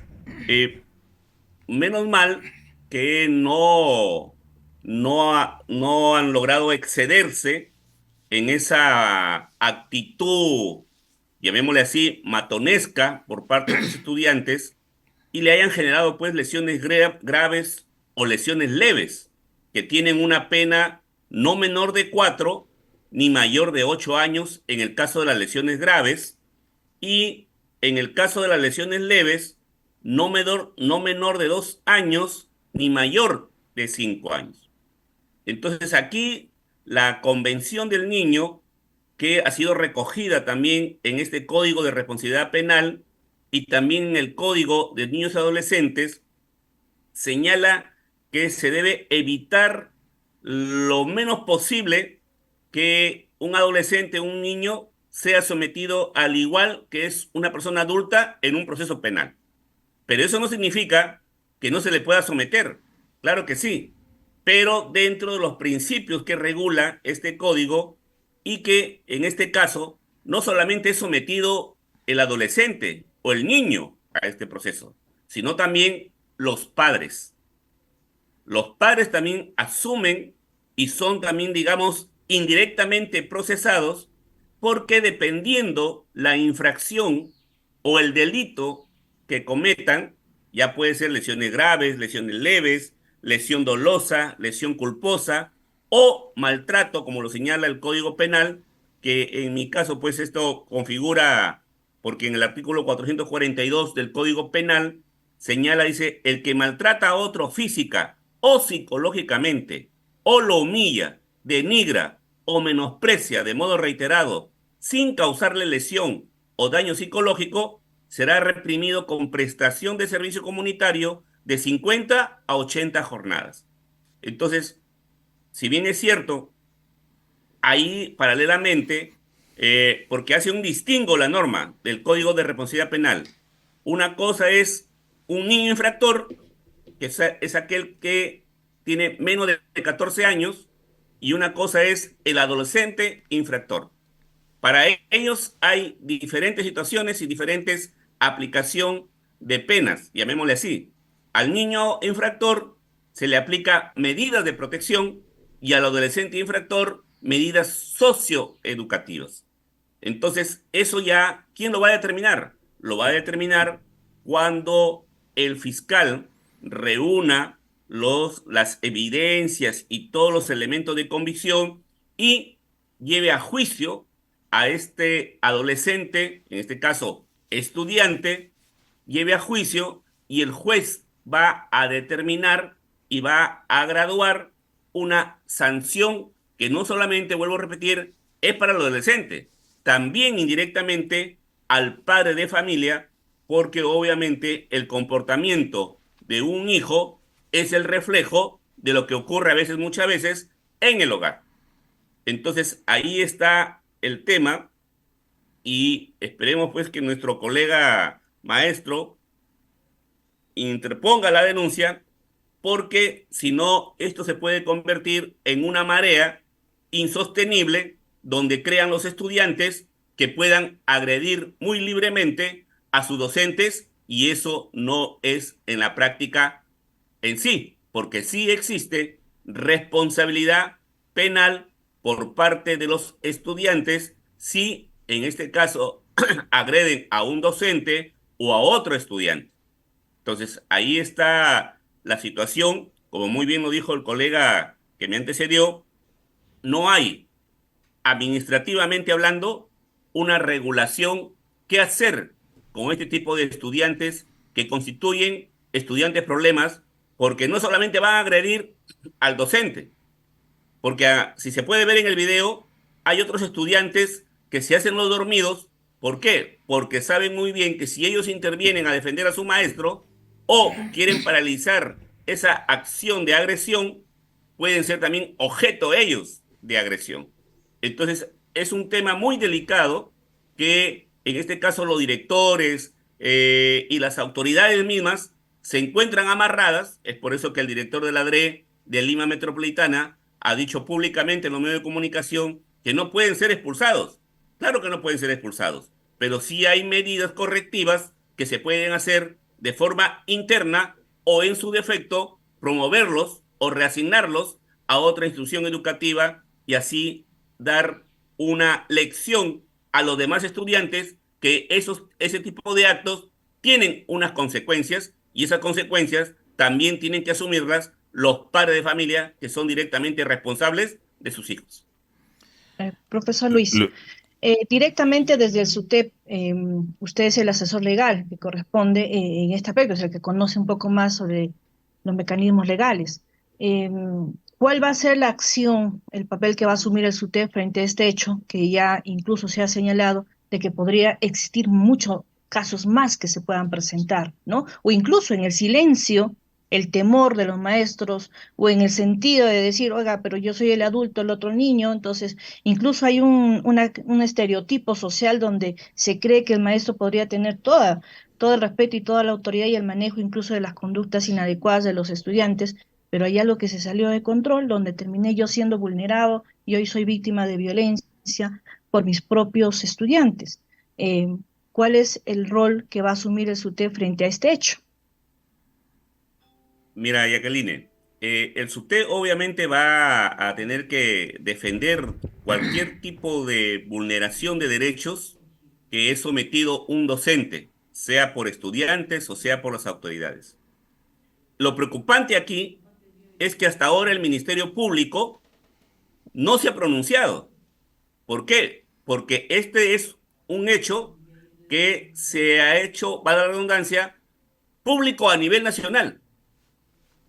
menos mal que no han logrado excederse en esa actitud, llamémosle así, matonesca por parte de los estudiantes y le hayan generado pues lesiones graves o lesiones leves que tienen una pena no menor de 4 ni mayor de 8 años en el caso de las lesiones graves y en el caso de las lesiones leves no menor de 2 años ni mayor de 5 años. Entonces aquí la Convención del Niño, que ha sido recogida también en este Código de Responsabilidad Penal y también en el Código de Niños y Adolescentes, señala que se debe evitar lo menos posible que un adolescente o un niño sea sometido al igual que es una persona adulta en un proceso penal. Pero eso no significa que no se le pueda someter. Claro que sí, pero dentro de los principios que regula este código y que en este caso no solamente es sometido el adolescente o el niño a este proceso, sino también los padres. Los padres también asumen y son también, digamos, indirectamente procesados porque dependiendo la infracción o el delito que cometan, ya puede ser lesiones graves, lesiones leves, lesión dolosa, lesión culposa o maltrato, como lo señala el Código Penal, que en mi caso, pues esto configura, porque en el artículo 442 del Código Penal señala, dice, el que maltrata a otro física o psicológicamente, o lo humilla, denigra o menosprecia de modo reiterado, sin causarle lesión o daño psicológico, será reprimido con prestación de servicio comunitario de 50 a 80 jornadas. Entonces, si bien es cierto, ahí paralelamente, porque hace un distingo la norma del Código de Responsabilidad Penal, una cosa es un niño infractor, que es aquel que tiene menos de 14 años y una cosa es el adolescente infractor. Para ellos hay diferentes situaciones y diferentes aplicación de penas, llamémosle así. Al niño infractor se le aplica medidas de protección y al adolescente infractor medidas socioeducativas. Entonces, eso ya, ¿quién lo va a determinar? Lo va a determinar cuando el fiscal reúna las evidencias y todos los elementos de convicción y lleve a juicio a este adolescente, en este caso estudiante, lleve a juicio y el juez va a determinar y va a graduar una sanción que no solamente, vuelvo a repetir, es para el adolescente, también indirectamente al padre de familia, porque obviamente el comportamiento de un hijo es el reflejo de lo que ocurre a veces, muchas veces, en el hogar. Entonces, ahí está el tema y esperemos pues que nuestro colega maestro interponga la denuncia, porque si no, esto se puede convertir en una marea insostenible donde crean los estudiantes que puedan agredir muy libremente a sus docentes y eso no es en la práctica en sí, porque sí existe responsabilidad penal por parte de los estudiantes si en este caso agreden a un docente o a otro estudiante. Entonces, ahí está la situación, como muy bien lo dijo el colega que me antecedió, no hay, administrativamente hablando, una regulación qué hacer con este tipo de estudiantes que constituyen estudiantes problemas, porque no solamente van a agredir al docente, porque si se puede ver en el video, hay otros estudiantes que se hacen los dormidos. ¿Por qué? Porque saben muy bien que si ellos intervienen a defender a su maestro o quieren paralizar esa acción de agresión, pueden ser también objeto ellos de agresión. Entonces, es un tema muy delicado que en este caso los directores y las autoridades mismas se encuentran amarradas. Es por eso que el director de la DRE de Lima Metropolitana ha dicho públicamente en los medios de comunicación que no pueden ser expulsados. Claro que no pueden ser expulsados, pero sí hay medidas correctivas que se pueden hacer de forma interna o en su defecto promoverlos o reasignarlos a otra institución educativa y así dar una lección a los demás estudiantes que ese tipo de actos tienen unas consecuencias y esas consecuencias también tienen que asumirlas los padres de familia que son directamente responsables de sus hijos. Profesor Luis, directamente desde el SUTEP, usted es el asesor legal que corresponde en este aspecto, es el que conoce un poco más sobre los mecanismos legales. ¿Cuál va a ser la acción, el papel que va a asumir el SUTEP frente a este hecho, que ya incluso se ha señalado de que podría existir muchos casos más que se puedan presentar, ¿no? O incluso en el silencio, el temor de los maestros, o en el sentido de decir, oiga, pero yo soy el adulto, el otro niño, entonces incluso hay un estereotipo social donde se cree que el maestro podría tener todo el respeto y toda la autoridad y el manejo incluso de las conductas inadecuadas de los estudiantes, pero hay algo que se salió de control, donde terminé yo siendo vulnerado y hoy soy víctima de violencia por mis propios estudiantes. ¿Cuál es el rol que va a asumir el SUTEP frente a este hecho? Mira, Jacqueline, el SUTEP obviamente va a tener que defender cualquier tipo de vulneración de derechos que es sometido un docente, sea por estudiantes o sea por las autoridades. Lo preocupante aquí es que hasta ahora el Ministerio Público no se ha pronunciado. ¿Por qué? Porque este es un hecho que se ha hecho, valga la redundancia, público a nivel nacional.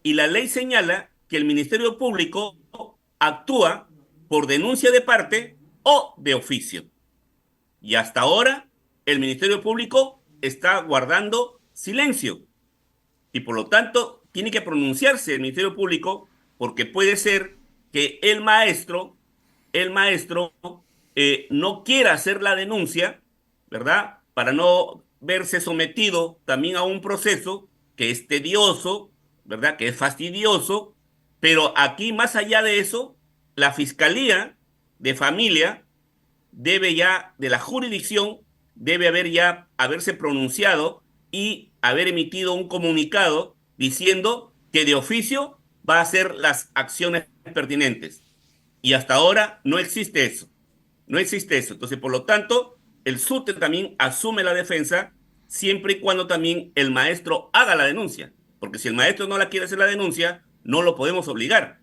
Y la ley señala que el Ministerio Público actúa por denuncia de parte o de oficio. Y hasta ahora el Ministerio Público está guardando silencio. Y por lo tanto tiene que pronunciarse el Ministerio Público porque puede ser que el maestro no quiera hacer la denuncia, ¿verdad? Para no verse sometido también a un proceso que es tedioso, ¿verdad? Que es fastidioso Pero aquí, más allá de eso, la Fiscalía de Familia debe ya, de la jurisdicción, debe haberse pronunciado y haber emitido un comunicado diciendo que de oficio va a hacer las acciones pertinentes. Y hasta ahora no existe eso. No existe eso. Entonces, por lo tanto, el SUTE también asume la defensa siempre y cuando también el maestro haga la denuncia. Porque si el maestro no la quiere hacer la denuncia, no lo podemos obligar.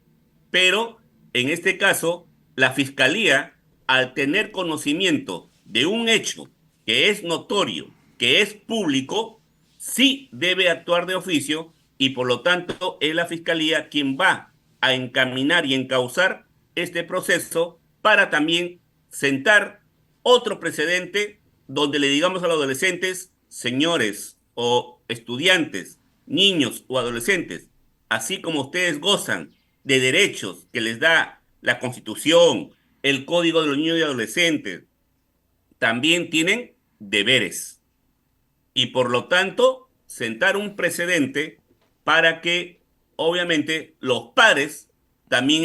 Pero en este caso, la Fiscalía, al tener conocimiento de un hecho que es notorio, que es público, sí debe actuar de oficio y por lo tanto es la Fiscalía quien va a encaminar y encauzar este proceso para también sentar otro precedente donde le digamos a los adolescentes, señores o estudiantes, niños o adolescentes, así como ustedes gozan de derechos que les da la Constitución, el Código de los Niños y Adolescentes, también tienen deberes. Y por lo tanto, sentar un precedente para que, obviamente, los padres también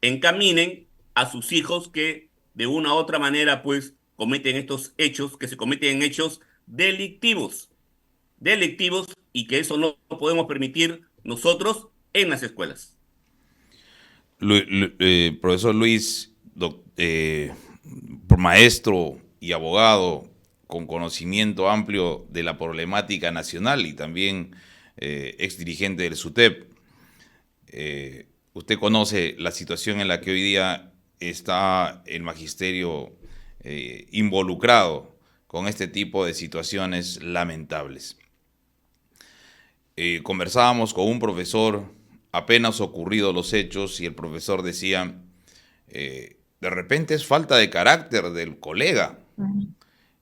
encaminen a sus hijos que de una u otra manera, pues, cometen estos hechos, que se cometen hechos delictivos, y que eso no lo podemos permitir nosotros en las escuelas. Profesor Luis, maestro y abogado con conocimiento amplio de la problemática nacional y también ex dirigente del SUTEP, usted conoce la situación en la que hoy día está el magisterio involucrado con este tipo de situaciones lamentables. Conversábamos con un profesor apenas ocurridos los hechos y el profesor decía, de repente es falta de carácter del colega.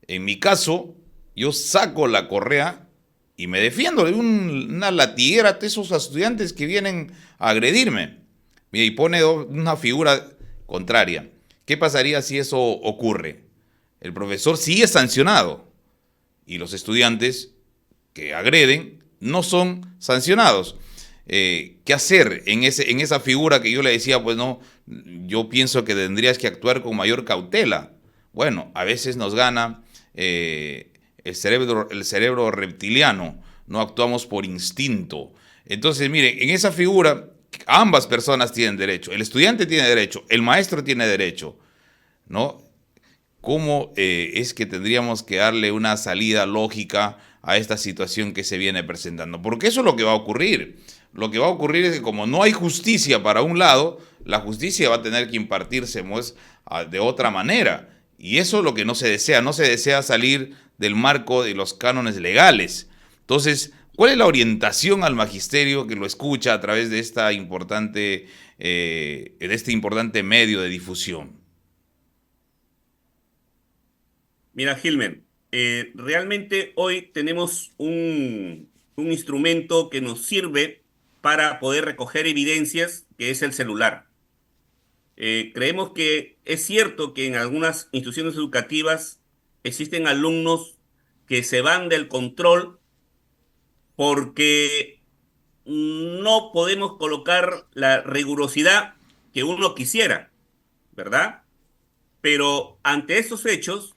En mi caso, yo saco la correa y me defiendo de una latiguera a esos estudiantes que vienen a agredirme. Y pone una figura contraria. ¿Qué pasaría si eso ocurre? El profesor sí es sancionado y los estudiantes que agreden no son sancionados. ¿Qué hacer en esa figura que yo le decía? Pues no, yo pienso que tendrías que actuar con mayor cautela. Bueno, a veces nos gana el cerebro reptiliano, no actuamos por instinto. Entonces, miren, en esa figura ambas personas tienen derecho, el estudiante tiene derecho, el maestro tiene derecho, ¿no? ¿Cómo es que tendríamos que darle una salida lógica a esta situación que se viene presentando? Porque eso es lo que va a ocurrir. Lo que va a ocurrir es que como no hay justicia para un lado, la justicia va a tener que impartirse pues, de otra manera. Y eso es lo que no se desea. No se desea salir del marco de los cánones legales. Entonces, ¿cuál es la orientación al magisterio que lo escucha a través de este importante medio de difusión? Mira, Gilmer, realmente hoy tenemos un instrumento que nos sirve para poder recoger evidencias, que es el celular. Creemos que es cierto que en algunas instituciones educativas existen alumnos que se van del control porque no podemos colocar la rigurosidad que uno quisiera, ¿verdad? Pero ante estos hechos,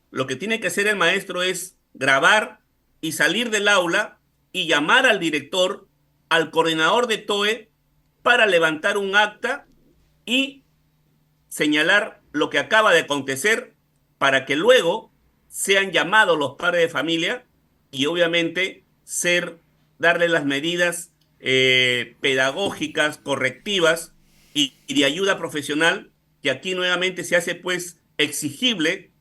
lo que tiene que hacer el maestro es grabar y salir del aula y llamar al director, al coordinador de TOE, para levantar un acta y señalar lo que acaba de acontecer para que luego sean llamados los padres de familia y obviamente darle las medidas pedagógicas, correctivas y de ayuda profesional, que aquí nuevamente se hace pues exigible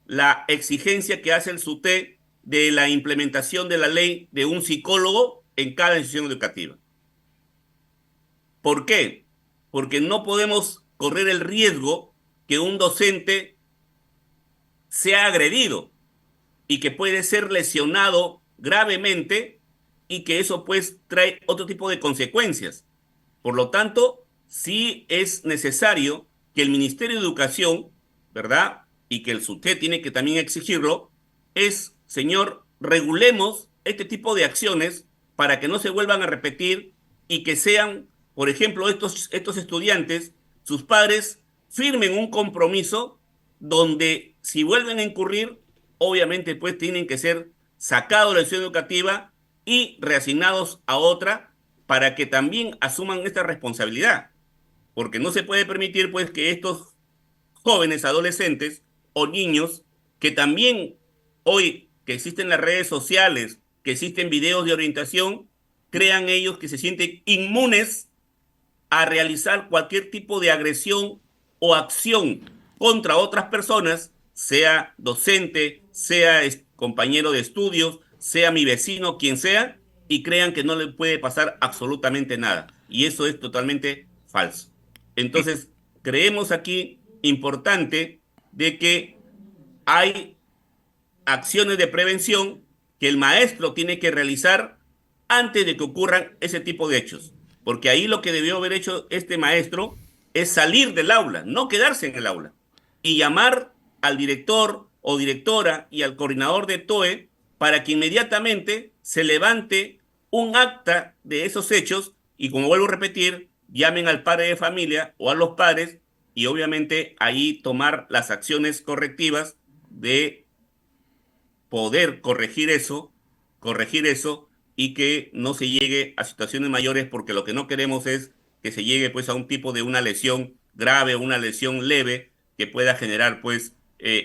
la exigencia que hace el SUTE de la implementación de la ley de un psicólogo en cada institución educativa. ¿Por qué? Porque no podemos correr el riesgo que un docente sea agredido y que puede ser lesionado gravemente y que eso pues trae otro tipo de consecuencias. Por lo tanto, sí es necesario que el Ministerio de Educación, ¿verdad?, y que el SUTE tiene que también exigirlo, señor, regulemos este tipo de acciones para que no se vuelvan a repetir y que sean por ejemplo, estos estudiantes, sus padres firmen un compromiso donde si vuelven a incurrir, obviamente pues tienen que ser sacados de la institución educativa y reasignados a otra para que también asuman esta responsabilidad. Porque no se puede permitir pues que estos jóvenes, adolescentes o niños que también hoy que existen las redes sociales, que existen videos de orientación, crean ellos que se sienten inmunes a realizar cualquier tipo de agresión o acción contra otras personas, sea docente, sea compañero de estudios, sea mi vecino, quien sea, y crean que no le puede pasar absolutamente nada. Y eso es totalmente falso. Entonces, creemos aquí importante de que hay acciones de prevención que el maestro tiene que realizar antes de que ocurran ese tipo de hechos. Porque ahí lo que debió haber hecho este maestro es salir del aula, no quedarse en el aula, y llamar al director o directora y al coordinador de TOE para que inmediatamente se levante un acta de esos hechos y, como vuelvo a repetir, llamen al padre de familia o a los padres y obviamente ahí tomar las acciones correctivas de poder corregir eso y que no se llegue a situaciones mayores, porque lo que no queremos es que se llegue pues a un tipo de una lesión grave o una lesión leve que pueda generar pues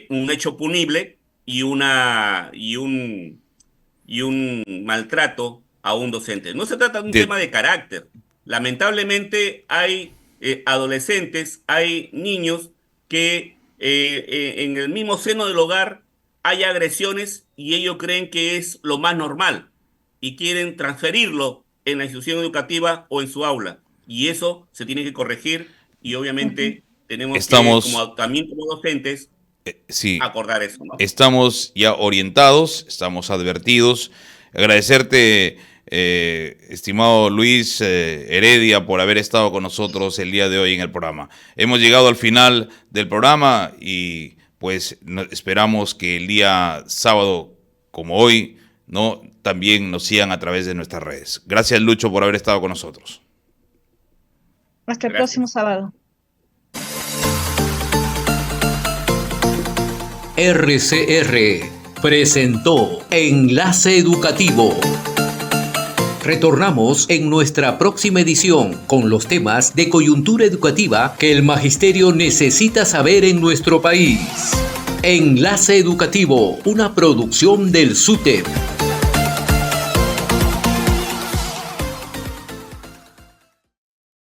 un hecho punible y un maltrato a un docente. No se trata de un tema de carácter. Lamentablemente hay adolescentes, hay niños que en el mismo seno del hogar hay agresiones y ellos creen que es lo más normal y quieren transferirlo en la institución educativa o en su aula. Y eso se tiene que corregir y obviamente tenemos que, también como docentes, acordar eso, ¿no? Estamos ya orientados, estamos advertidos. Agradecerte, estimado Luis Heredia, por haber estado con nosotros el día de hoy en el programa. Hemos llegado al final del programa y pues esperamos que el día sábado, como hoy, ¿no?, también nos sigan a través de nuestras redes. Gracias, Lucho, por haber estado con nosotros. Hasta el próximo sábado. RCR presentó Enlace Educativo. Retornamos en nuestra próxima edición con los temas de coyuntura educativa que el magisterio necesita saber en nuestro país. Enlace Educativo, una producción del SUTEP.